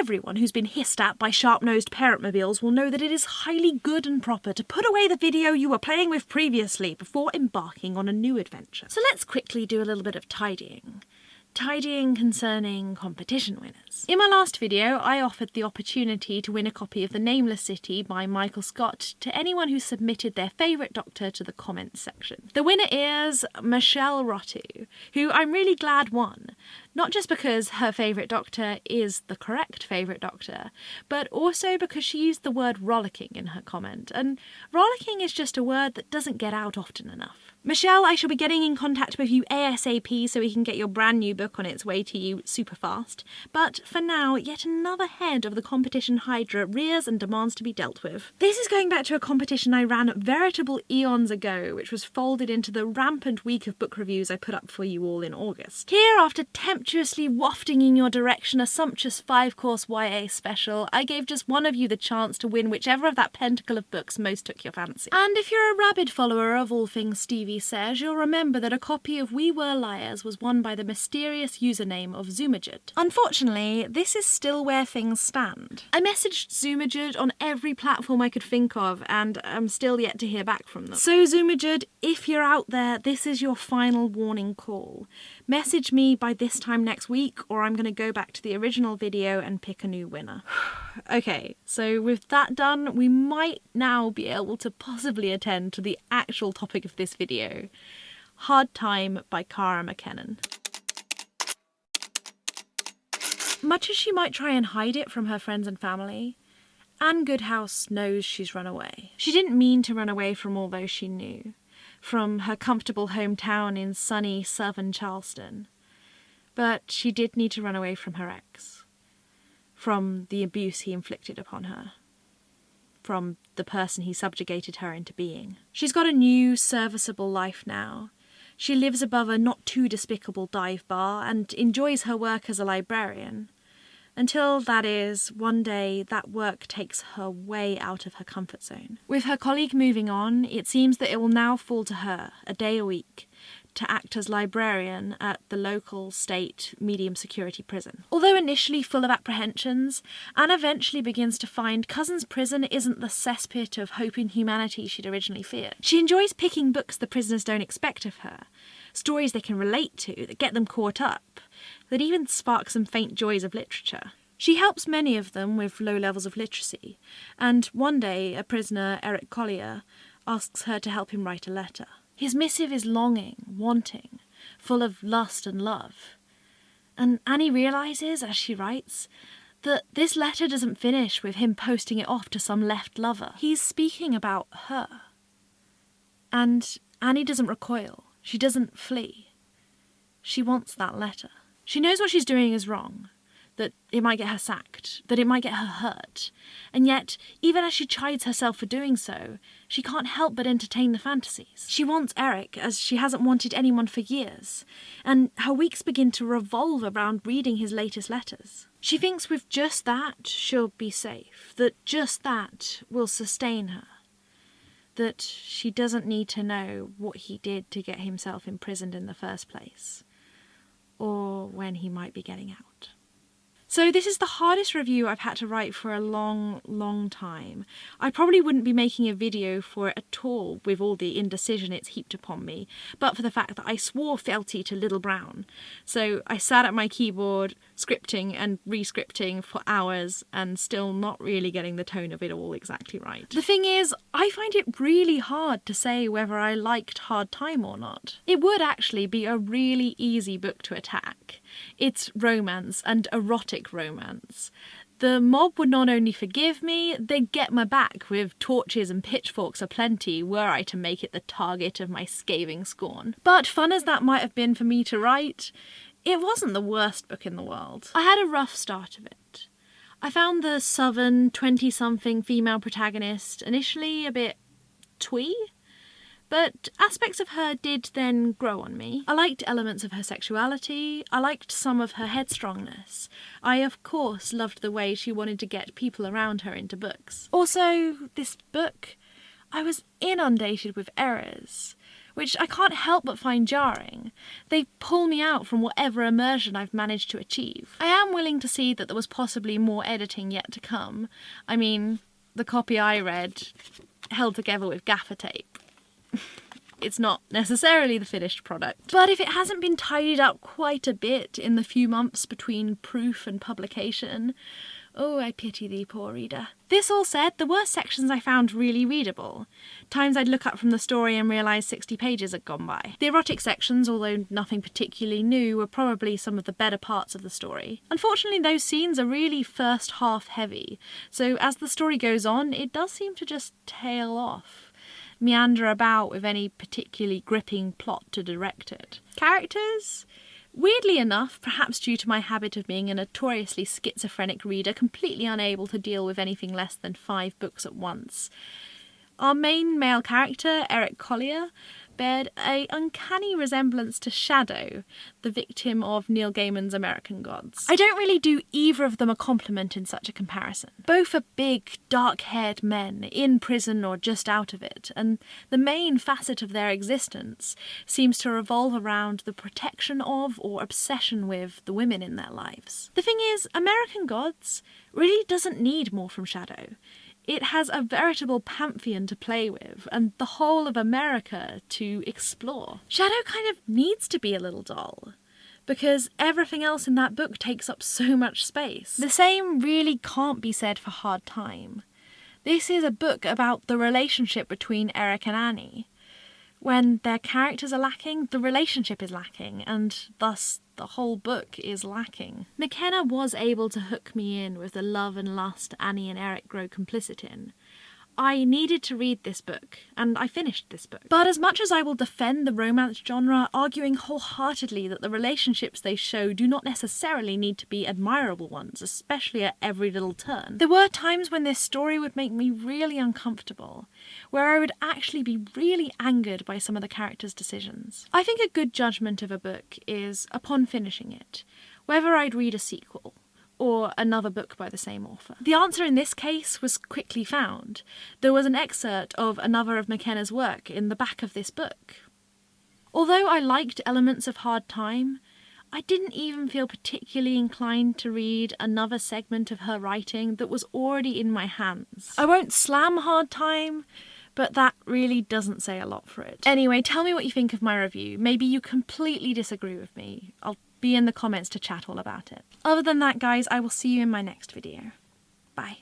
Everyone who's been hissed at by sharp-nosed parent-mobiles will know that it is highly good and proper to put away the video you were playing with previously before embarking on a new adventure. So let's quickly do a little bit of tidying. Tidying concerning competition winners. In my last video, I offered the opportunity to win a copy of The Nameless City by Michael Scott to anyone who submitted their favourite Doctor to the comments section. The winner is Michelle Rotu, who I'm really glad won. Not just because her favourite Doctor is the correct favourite Doctor, but also because she used the word rollicking in her comment, and rollicking is just a word that doesn't get out often enough. Michelle, I shall be getting in contact with you ASAP so we can get your brand new book on its way to you super fast. But for now, yet another head of the competition Hydra rears and demands to be dealt with. This is going back to a competition I ran veritable eons ago, which was folded into the rampant week of book reviews I put up for you all in August. Here, after temptuously wafting in your direction a sumptuous 5-course YA special, I gave just one of you the chance to win whichever of that pentacle of books most took your fancy. And if you're a rabid follower of all things Stevie Says, you'll remember that a copy of We Were Liars was won by the mysterious username of Zoomajud. Unfortunately, this is still where things stand. I messaged Zoomajud on every platform I could think of, and I'm still yet to hear back from them. So Zoomajud, if you're out there, this is your final warning call. Message me by this time next week, or I'm going to go back to the original video and pick a new winner. Okay, so with that done, we might now be able to possibly attend to the actual topic of this video. Hard Time by Cara McKenna. Much as she might try and hide it from her friends and family, Anne Goodhouse knows she's run away. She didn't mean to run away from all those she knew, from her comfortable hometown in sunny southern Charleston. But she did need to run away from her ex, from the abuse he inflicted upon her, from the person he subjugated her into being. She's got a new, serviceable life now. She lives above a not-too-despicable dive bar and enjoys her work as a librarian. Until, that is, one day that work takes her way out of her comfort zone. With her colleague moving on, it seems that it will now fall to her, a day a week, to act as librarian at the local state medium security prison. Although initially full of apprehensions, Anne eventually begins to find Cousin's prison isn't the cesspit of hope in humanity she'd originally feared. She enjoys picking books the prisoners don't expect of her, stories they can relate to, that get them caught up, that even spark some faint joys of literature. She helps many of them with low levels of literacy, and one day a prisoner, Eric Collier, asks her to help him write a letter. His missive is longing, wanting, full of lust and love. And Annie realises, as she writes, that this letter doesn't finish with him posting it off to some left lover. He's speaking about her. And Annie doesn't recoil. She doesn't flee. She wants that letter. She knows what she's doing is wrong, that it might get her sacked, that it might get her hurt. And yet, even as she chides herself for doing so, she can't help but entertain the fantasies. She wants Eric, as she hasn't wanted anyone for years, and her weeks begin to revolve around reading his latest letters. She thinks with just that, she'll be safe, that just that will sustain her, that she doesn't need to know what he did to get himself imprisoned in the first place, or when he might be getting out. So this is the hardest review I've had to write for a long, long time. I probably wouldn't be making a video for it at all with all the indecision it's heaped upon me, but for the fact that I swore fealty to Little Brown. So I sat at my keyboard, scripting and re-scripting for hours, and still not really getting the tone of it all exactly right. The thing is, I find it really hard to say whether I liked Hard Time or not. It would actually be a really easy book to attack. It's romance, and erotic romance. The mob would not only forgive me, they'd get my back with torches and pitchforks aplenty were I to make it the target of my scathing scorn. But fun as that might have been for me to write, it wasn't the worst book in the world. I had a rough start of it. I found the southern 20-something female protagonist initially a bit twee, but aspects of her did then grow on me. I liked elements of her sexuality, I liked some of her headstrongness. I of course loved the way she wanted to get people around her into books. Also, this book, I was inundated with errors, which I can't help but find jarring. They pull me out from whatever immersion I've managed to achieve. I am willing to see that there was possibly more editing yet to come. I mean, the copy I read held together with gaffer tape. It's not necessarily the finished product. But if it hasn't been tidied up quite a bit in the few months between proof and publication, oh, I pity thee, poor reader. This all said, there were sections I found really readable. Times I'd look up from the story and realise 60 pages had gone by. The erotic sections, although nothing particularly new, were probably some of the better parts of the story. Unfortunately, those scenes are really first half heavy, so as the story goes on, it does seem to just tail off, meander about with any particularly gripping plot to direct it. Characters? Weirdly enough, perhaps due to my habit of being a notoriously schizophrenic reader completely unable to deal with anything less than 5 books at once, our main male character, Eric Collier, bared an uncanny resemblance to Shadow, the victim of Neil Gaiman's American Gods. I don't really do either of them a compliment in such a comparison. Both are big, dark-haired men, in prison or just out of it, and the main facet of their existence seems to revolve around the protection of or obsession with the women in their lives. The thing is, American Gods really doesn't need more from Shadow. It has a veritable pantheon to play with, and the whole of America to explore. Shadow kind of needs to be a little dull, because everything else in that book takes up so much space. The same really can't be said for Hard Time. This is a book about the relationship between Eric and Annie. When their characters are lacking, the relationship is lacking, and thus the whole book is lacking. McKenna was able to hook me in with the love and lust Annie and Eric grow complicit in. I needed to read this book, and I finished this book. But as much as I will defend the romance genre, arguing wholeheartedly that the relationships they show do not necessarily need to be admirable ones, especially at every little turn, there were times when this story would make me really uncomfortable, where I would actually be really angered by some of the characters' decisions. I think a good judgment of a book is, upon finishing it, whether I'd read a sequel, or another book by the same author. The answer in this case was quickly found. There was an excerpt of another of McKenna's work in the back of this book. Although I liked elements of Hard Time, I didn't even feel particularly inclined to read another segment of her writing that was already in my hands. I won't slam Hard Time, but that really doesn't say a lot for it. Anyway, tell me what you think of my review. Maybe you completely disagree with me. I'll be in the comments to chat all about it. Other than that, guys, I will see you in my next video. Bye.